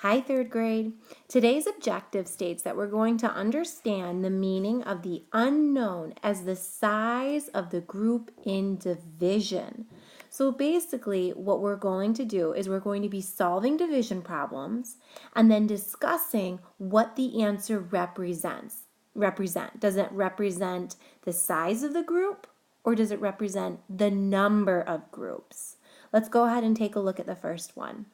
Hi, third grade. Today's objective states that we're going to understand the meaning of the unknown as the size of the group in division. So basically, what we're going to do is we're going to be solving division problems and then discussing what the answer represents. Does it represent the size of the group or does it represent the number of groups? Let's go ahead and take a look at the first one.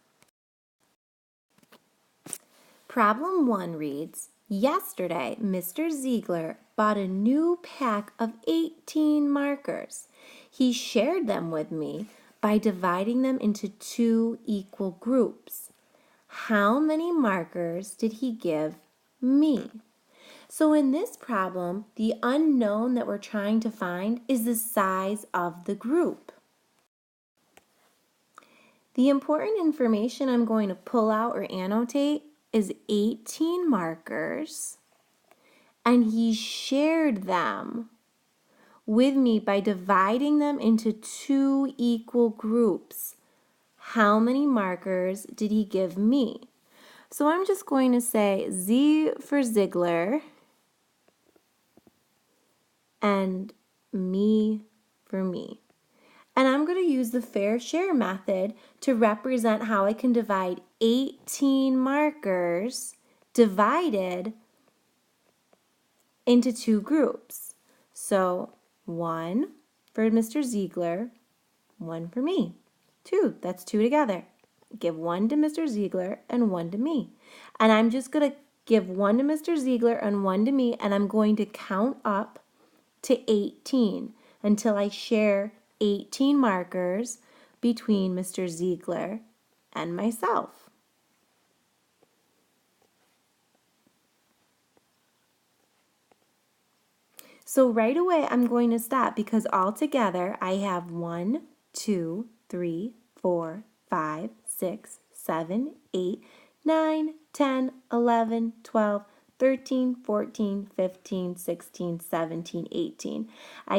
Problem 1 reads, yesterday, Mr. Ziegler bought a new pack of 18 markers. He shared them with me by dividing them into 2 equal groups. How many markers did he give me? So in this problem, the unknown that we're trying to find is the size of the group. The important information I'm going to pull out or annotate is 18 markers, and he shared them with me by dividing them into 2 equal groups. How many markers did he give me? So I'm just going to say Z for Ziegler and me for me. And I'm going to use the fair share method to represent how I can divide 18 markers divided into 2 groups. So 1 for Mr. Ziegler, 1 for me. 2, that's 2 together. Give 1 to Mr. Ziegler and 1 to me. And I'm just going to give 1 to Mr. Ziegler and 1 to me, and I'm going to count up to 18 until I share 18 markers between Mr. Ziegler and myself. So right away I'm going to stop because altogether I have 1, 2, 3, 4, 5, 6, 7, 8, 9, 10, 11, 12, 13, 14, 15, 16, 17, 18. I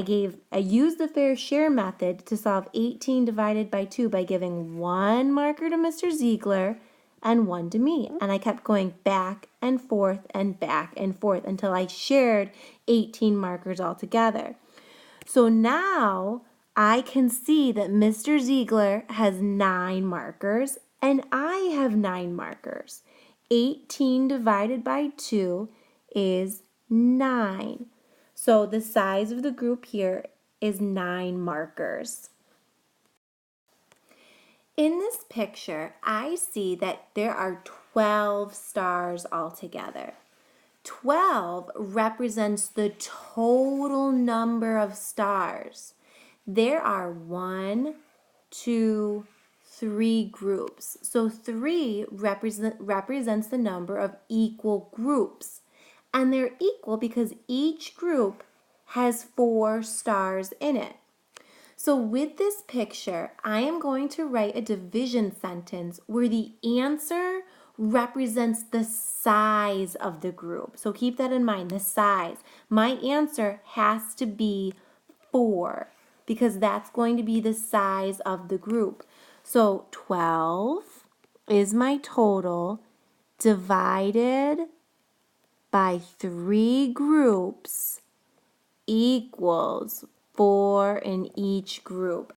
used the fair share method to solve 18 divided by 2 by giving 1 marker to Mr. Ziegler and 1 to me. And I kept going back and forth until I shared 18 markers altogether. So now I can see that Mr. Ziegler has 9 markers and I have 9 markers. 18 divided by 2 is 9. So the size of the group here is 9 markers. In this picture, I see that there are 12 stars altogether. 12 represents the total number of stars. There are 1, 2, 3 groups. So 3 represents the number of equal groups. And they're equal because each group has 4 stars in it. So with this picture, I am going to write a division sentence where the answer represents the size of the group. So keep that in mind, the size. My answer has to be 4 because that's going to be the size of the group. So 12 is my total divided by 3 groups equals 4 in each group.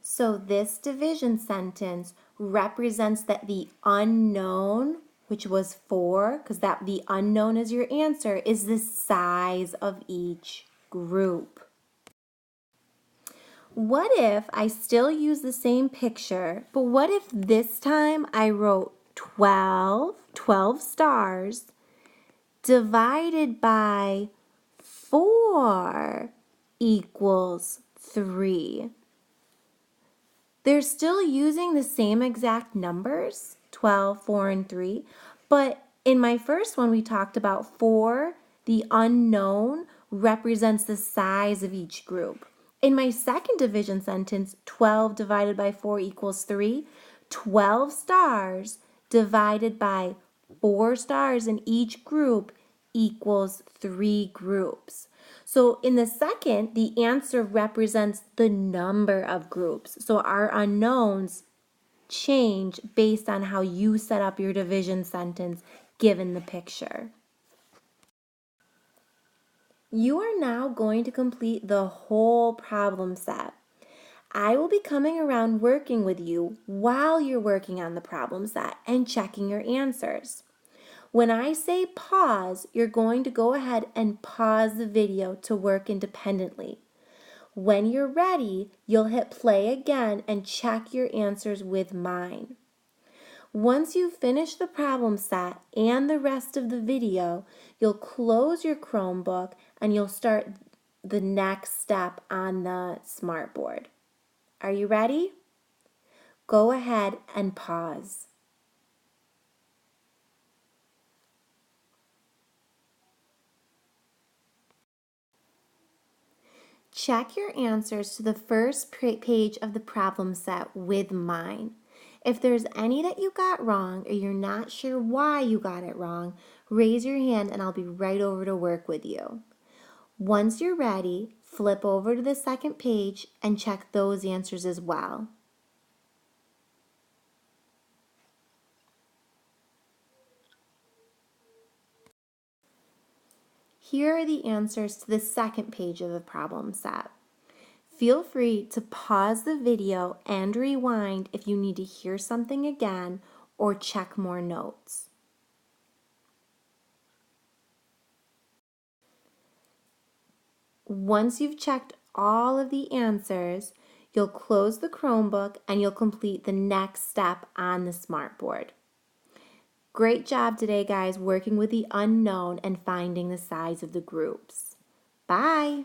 So this division sentence represents that the unknown, which was 4, because the unknown is your answer, is the size of each group. What if I still use the same picture, but what if this time I wrote 12 stars divided by 4 equals 3. They're still using the same exact numbers, 12, 4, and 3, but in my first one we talked about 4, the unknown, represents the size of each group. In my second division sentence, 12 divided by 4 equals 3, 12 stars divided by 4 stars in each group equals 3 groups. So in the second, the answer represents the number of groups. So our unknowns change based on how you set up your division sentence given the picture. You are now going to complete the whole problem set. I will be coming around working with you while you're working on the problem set and checking your answers. When I say pause, you're going to go ahead and pause the video to work independently. When you're ready, you'll hit play again and check your answers with mine. Once you finish the problem set and the rest of the video, you'll close your Chromebook and you'll start the next step on the smartboard. Are you ready? Go ahead and pause. Check your answers to the first page of the problem set with mine. If there's any that you got wrong or you're not sure why you got it wrong, raise your hand and I'll be right over to work with you. Once you're ready, flip over to the second page and check those answers as well. Here are the answers to the second page of the problem set. Feel free to pause the video and rewind if you need to hear something again or check more notes. Once you've checked all of the answers, you'll close the Chromebook and you'll complete the next step on the smartboard. Great job today, guys, working with the unknown and finding the size of the groups. Bye!